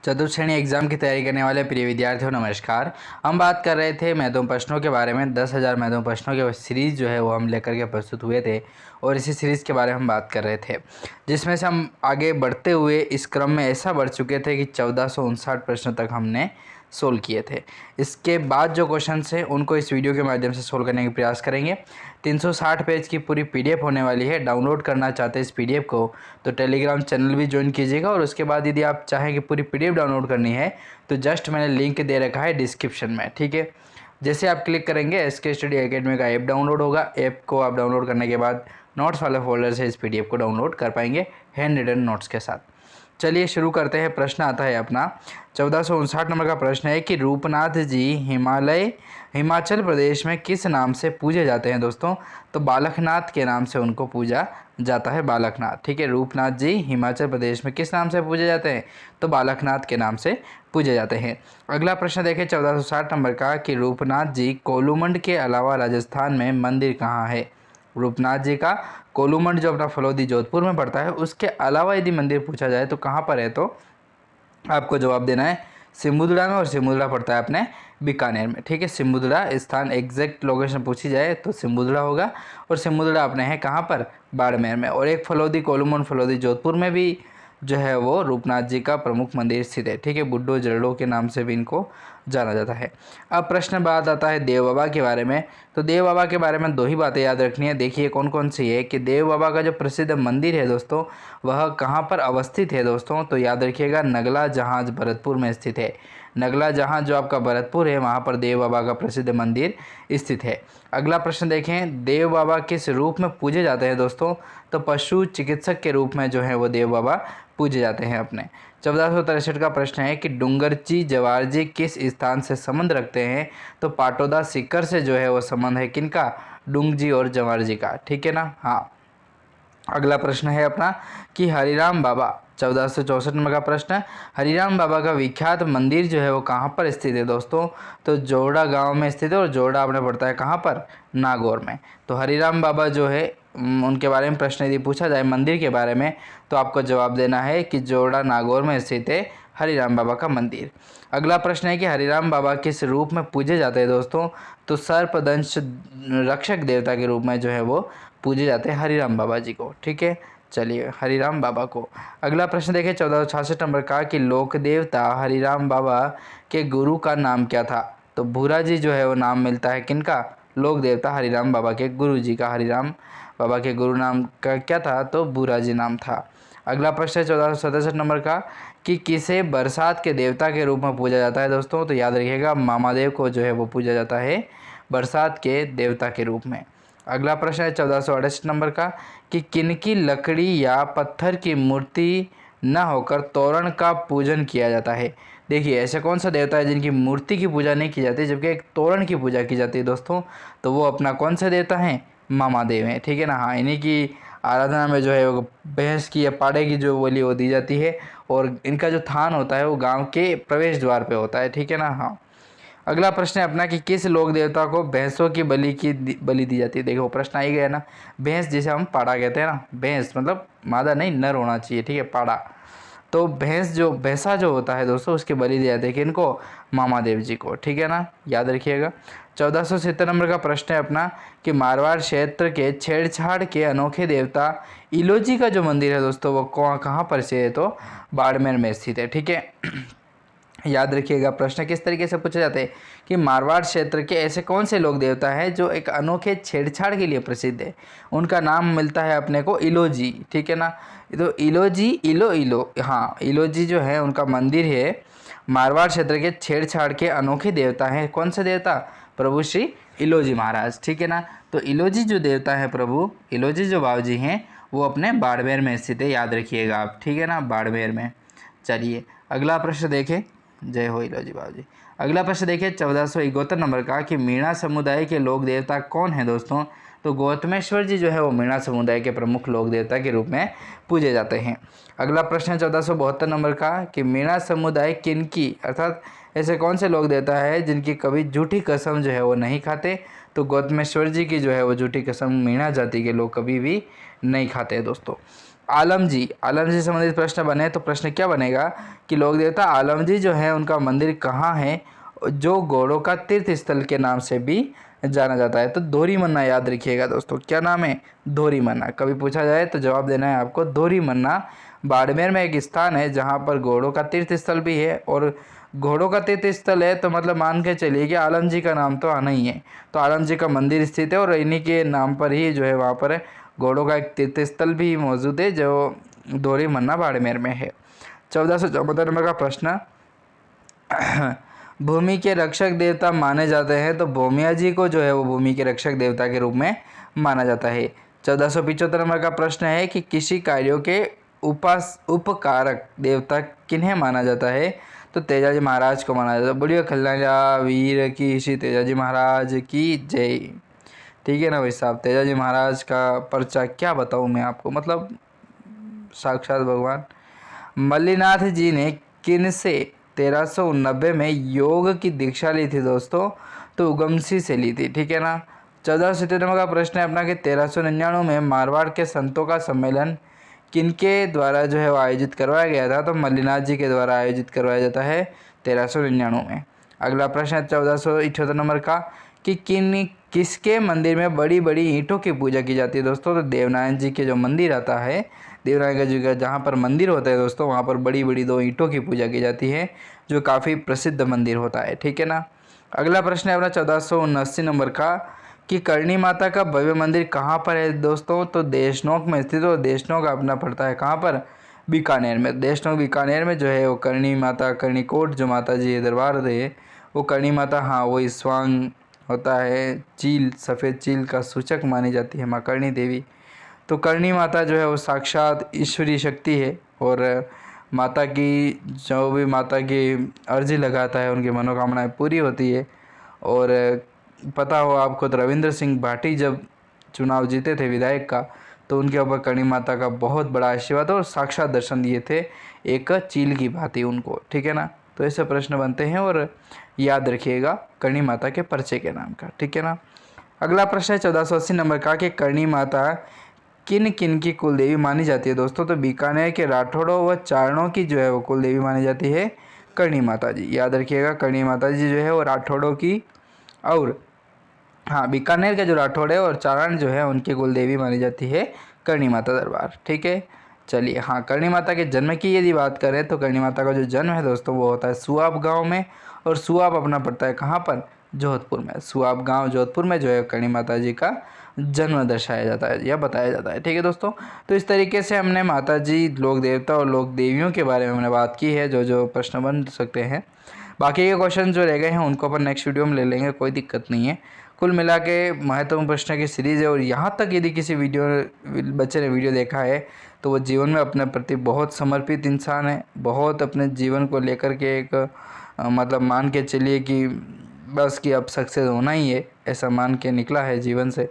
चतुर्थ श्रेणी एग्जाम की तैयारी करने वाले प्रिय विद्यार्थियों नमस्कार। हम बात कर रहे थे महत्वपूर्ण प्रश्नों के बारे में। 10,000 महत्वपूर्ण प्रश्नों के सीरीज़ जो है वो हम लेकर के प्रस्तुत हुए थे और इसी सीरीज़ के बारे में हम बात कर रहे थे, जिसमें से हम आगे बढ़ते हुए इस क्रम में ऐसा बढ़ चुके थे कि 1459 प्रश्न तक हमने सोल्व किए थे। इसके बाद जो क्वेश्चन हैं उनको इस वीडियो के माध्यम से सोल्व करने का प्रयास करेंगे। 360 पेज की पूरी पीडीएफ होने वाली है। डाउनलोड करना चाहते हैं इस पीडीएफ को तो टेलीग्राम चैनल भी ज्वाइन कीजिएगा, और उसके बाद यदि आप चाहें कि पूरी पीडीएफ डाउनलोड करनी है तो जस्ट मैंने लिंक दे रखा है डिस्क्रिप्शन में, ठीक है। जैसे आप क्लिक करेंगे एसके स्टडी एकेडमी का ऐप डाउनलोड होगा। ऐप को आप डाउनलोड करने के बाद नोट्स वाले फोल्डर से इस पीडीएफ को डाउनलोड कर पाएंगे हैंड रिटन नोट्स के साथ। चलिए शुरू करते हैं। प्रश्न आता है अपना 1459 नंबर का प्रश्न है कि रूपनाथ जी हिमाचल प्रदेश में किस नाम से पूजे जाते हैं दोस्तों। तो बालकनाथ के नाम से उनको पूजा जाता है, बालकनाथ, ठीक है। रूपनाथ जी हिमाचल प्रदेश में किस नाम से पूजे जाते हैं, तो बालकनाथ के नाम से पूजे जाते हैं। अगला प्रश्न देखें 1460 नंबर का कि रूपनाथ जी कोलूमंड के अलावा राजस्थान में मंदिर कहाँ है। रूपनाथ जी का कोलूमंड जो अपना फलोदी जोधपुर में पड़ता है उसके अलावा यदि मंदिर पूछा जाए तो कहाँ पर है, तो आपको जवाब देना है सिमुद्रा में, और सिमुद्रा पड़ता है अपने बीकानेर में, ठीक है। सिमुद्रा स्थान एग्जैक्ट लोकेशन पूछी जाए तो सिमुद्रा होगा, और सिमुद्रा अपने है कहाँ पर, बाड़मेर में। और एक फलोदी कोलूमंड फलोदी जोधपुर में भी जो है वो रूपनाथ जी का प्रमुख मंदिर स्थित है, ठीक है। बुड्ढो जरड़ो के नाम से भी इनको जाना जाता है। अब प्रश्न बात आता है देव बाबा के बारे में। तो देव बाबा के बारे में दो ही बातें याद रखनी है। देखिए कौन कौन सी है कि देव बाबा का जो प्रसिद्ध मंदिर है दोस्तों वह कहाँ पर अवस्थित है दोस्तों, तो याद रखिएगा नगला जहाज भरतपुर में स्थित है। नगला जहाज जो आपका भरतपुर है वहाँ पर देव बाबा का प्रसिद्ध मंदिर स्थित है। अगला प्रश्न देखें, देव बाबा किस रूप में पूजे जाते हैं दोस्तों, तो पशु चिकित्सक के रूप में जो है वो देव बाबा पूजे जाते हैं अपने। 1463 का प्रश्न है कि डूंगरची जवार जी किस स्थान से संबंध रखते हैं, तो पाटोदा सीकर से जो है वो संबंध है किनका, डूंग जी और जवार जी का, ठीक है ना। हाँ, अगला प्रश्न है अपना कि हरिराम बाबा 1464 नंबर का प्रश्न है, हरिराम बाबा का विख्यात मंदिर जो है वो कहाँ पर स्थित है दोस्तों, तो जोड़ा गांव में स्थित है, और जोड़ा आपने पड़ता है कहाँ पर, नागौर में। तो हरिराम बाबा जो है उनके बारे में प्रश्न यदि पूछा जाए मंदिर के बारे में तो आपको जवाब देना है कि जोड़ा नागौर में स्थित है हरिराम बाबा का मंदिर। अगला प्रश्न है कि हरिराम बाबा किस रूप में पूजे जाते हैं दोस्तों, तो सर्पदंश रक्षक देवता के रूप में जो है वो पूजे जाते हैं हरिराम बाबा जी को, ठीक है। चलिए हरिराम बाबा को। अगला प्रश्न देखें 1466 नंबर का कि लोक देवता हरिराम बाबा के गुरु का नाम क्या था, तो भूरा जी जो है वो नाम मिलता है किनका, लोक देवता हरिराम बाबा के गुरु जी का। हरिराम बाबा के गुरु नाम का क्या था, तो भूरा जी नाम था। अगला प्रश्न है 1467 नंबर का कि किसे बरसात के देवता के रूप में पूजा जाता है दोस्तों, तो याद रखिएगा मामादेव को जो है वो पूजा जाता है बरसात के देवता के रूप में। अगला प्रश्न है 1468 नंबर का कि किनकी लकड़ी या पत्थर की मूर्ति न होकर तोरण का पूजन किया जाता है। देखिए ऐसा कौन सा देवता है जिनकी मूर्ति की पूजा नहीं की जाती जबकि एक तोरण की पूजा की जाती है दोस्तों, तो वो अपना कौन सा देवता है, मामादेव है, ठीक है ना। हाँ, इन्हीं की आराधना में जो है वो भैंस की या पाड़े की जो बलि वो दी जाती है, और इनका जो थान होता है वो गांव के प्रवेश द्वार पे होता है, ठीक है ना। हाँ, अगला प्रश्न है अपना कि किस लोक देवता को भैंसों की बलि दी जाती है। देखो प्रश्न आ ही गया ना, भैंस जिसे हम पाड़ा कहते हैं ना, भैंस मतलब मादा नहीं नर होना चाहिए, ठीक है, पाड़ा। तो भैंसा जो होता है दोस्तों उसकी बलि दी जाती है किनको, मामादेव जी को, ठीक है ना, याद रखिएगा। 1470 नंबर का प्रश्न है अपना कि मारवाड़ क्षेत्र के छेड़छाड़ के अनोखे देवता इलोजी का जो मंदिर है दोस्तों वो कहाँ पर स्थित है, तो बाड़मेर में स्थित है, ठीक है। याद रखिएगा प्रश्न किस तरीके से पूछे जाते हैं कि मारवाड़ क्षेत्र के ऐसे कौन से लोक देवता हैं जो एक अनोखे छेड़छाड़ के लिए प्रसिद्ध है, उनका नाम मिलता है अपने को इलोजी, ठीक है ना। तो इलोजी इलो, हाँ, इलोजी जो है उनका मंदिर है मारवाड़ क्षेत्र के छेड़छाड़ के अनोखे देवता हैं। कौन से देवता, प्रभु श्री इलोजी महाराज, ठीक है ना। तो इलोजी जो देवता है, प्रभु इलोजी जो बाबा जी हैं वो अपने बाड़मेर में स्थित है, याद रखिएगा आप, ठीक है ना, बाड़मेर में। चलिए अगला प्रश्न देखें, जय हो इलोजी बाबा जी। अगला प्रश्न देखिए 1471 नंबर का कि मीणा समुदाय के लोक देवता कौन है दोस्तों, तो गौतमेश्वर जी जो है वो मीणा समुदाय के प्रमुख लोक देवता के रूप में पूजे जाते हैं। अगला प्रश्न है 1472 नंबर का कि मीणा समुदाय किनकी, अर्थात ऐसे कौन से लोक देवता है जिनकी कभी झूठी कसम जो है वो नहीं खाते, तो गौतमेश्वर जी की जो है वो झूठी कसम मीणा जाति के लोग कभी भी नहीं खाते हैं दोस्तों। आलम जी से संबंधित प्रश्न बने तो प्रश्न क्या बनेगा कि लोक देवता आलम जी जो है उनका मंदिर कहाँ है, जो घोड़ों का तीर्थ स्थल के नाम से भी जाना जाता है। तो दोरी मन्ना याद रखिएगा दोस्तों, क्या नाम है, दोरी मन्ना। कभी पूछा जाए तो जवाब देना है आपको दोरी मन्ना। बाड़मेर में एक स्थान है जहाँ पर घोड़ों का तीर्थ स्थल भी है, और घोड़ों का तीर्थ स्थल है तो मतलब मान के चलिए कि आलम जी का नाम तो आना ही है। तो आलम जी का मंदिर स्थित है और इन्हीं के नाम पर ही जो है वहाँ पर घोड़ों का एक तीर्थ स्थल भी मौजूद है जो दोरी मन्ना बाड़मेर में है। 1414 नंबर का प्रश्न, भूमि के रक्षक देवता माने जाते हैं तो भूमिया जी को जो है वो भूमि के रक्षक देवता के रूप में माना जाता है। 1475 नंबर का प्रश्न है कि किसी कार्यों के उपकारक देवता किन्हें माना जाता है, तो तेजाजी महाराज को माना जाता है। बोलिए खल्लाजा वीर की श्री तेजाजी महाराज की जय। ठीक है ना भाई साहब, तेजाजी महाराज का पर्चा क्या बताऊँ मैं आपको, मतलब साक्षात भगवान। मल्लीनाथ जी ने किन से 1390 में योग की दीक्षा ली थी दोस्तों, तो उगमसी से ली थी। ठीक है ना। 1497 का प्रश्न है अपना कि 1399 में मारवाड़ के संतों का सम्मेलन किनके द्वारा जो है वो आयोजित करवाया गया था, तो मल्लीनाथ जी के द्वारा आयोजित करवाया जाता है 1399 में। अगला प्रश्न है 1478 नंबर का कि किसके मंदिर में बड़ी बड़ी ईंटों की पूजा की जाती है दोस्तों, तो देवनारायण जी के जो मंदिर आता है, देवनारायण जी का जहाँ पर मंदिर होता है दोस्तों, वहाँ पर बड़ी बड़ी 2 ईंटों की पूजा की जाती है, जो काफ़ी प्रसिद्ध मंदिर होता है। ठीक है ना। अगला प्रश्न है अपना 1479 नंबर का कि करणी माता का भव्य मंदिर कहाँ पर है दोस्तों, तो देशनोक में स्थित हो। देशनोक अपना पड़ता है कहाँ पर, बीकानेर में। देशनोक बीकानेर में जो है वो करणी माता, कर्णिकोट जो माता जी दरबार है वो करणी माता, हाँ वो स्वांग होता है, चील, सफ़ेद चील का सूचक मानी जाती है माँ करणी देवी। तो करणी माता जो है वो साक्षात ईश्वरीय शक्ति है, और माता की जो भी माता की अर्जी लगाता है उनकी मनोकामनाएं पूरी होती है। और पता हो आपको तो रविंद्र सिंह भाटी जब चुनाव जीते थे विधायक का, तो उनके ऊपर करणी माता का बहुत बड़ा आशीर्वाद और साक्षात दर्शन दिए थे एक चील की भांति उनको। ठीक है ना। तो ऐसे प्रश्न बनते हैं और याद रखिएगा करणी माता के पर्चे के नाम का। ठीक है ना। अगला प्रश्न है 1480 नंबर का कि करणी माता किन किन की कुलदेवी मानी जाती है दोस्तों, तो बीकानेर के राठौड़ों व चारणों की जो है वो कुलदेवी मानी जाती है करणी माता जी। याद रखिएगा करणी माता जी जो है वो राठौड़ों की, और हाँ बीकानेर के जो राठौड़ है और चारण जो है उनकी कुलदेवी मानी जाती है करणी माता दरबार। ठीक है। चलिए, हाँ करणी माता के जन्म की यदि बात करें तो करणी माता का जो जन्म है दोस्तों वो होता है सुआब गांव में, और सुआब अपना पड़ता है कहाँ पर, जोधपुर में। सुआब गांव जोधपुर में जो है करणी माता जी का जन्म दर्शाया जाता है या बताया जाता है। ठीक है दोस्तों। तो इस तरीके से हमने माता जी, लोक देवता और लोक देवियों के बारे में हमने बात की है, जो जो प्रश्न बन सकते हैं। बाकी के क्वेश्चन जो रह गए हैं उनको अपन नेक्स्ट वीडियो में ले लेंगे, कोई दिक्कत नहीं है। कुल मिला के महत्वपूर्ण प्रश्न की सीरीज़ है, और यहाँ तक यदि किसी बच्चे ने वीडियो देखा है तो वो जीवन में अपने प्रति बहुत समर्पित इंसान है, बहुत अपने जीवन को लेकर के एक मतलब मान के चलिए कि बस कि अब सक्सेस होना ही है, ऐसा मान के निकला है जीवन से।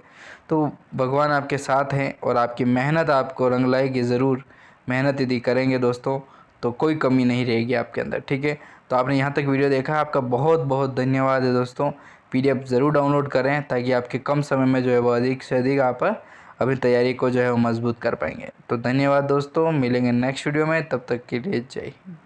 तो भगवान आपके साथ हैं और आपकी मेहनत आपको रंग लाएगी ज़रूर। मेहनत यदि करेंगे दोस्तों तो कोई कमी नहीं रहेगी आपके अंदर। ठीक है। तो आपने यहाँ तक वीडियो देखा, आपका बहुत बहुत धन्यवाद है दोस्तों। PDF ज़रूर डाउनलोड करें ताकि आपके कम समय में जो है वो अधिक से अधिक आप अपनी तैयारी को जो है वो मजबूत कर पाएंगे। तो धन्यवाद दोस्तों, मिलेंगे नेक्स्ट वीडियो में, तब तक के लिए जय हिंद।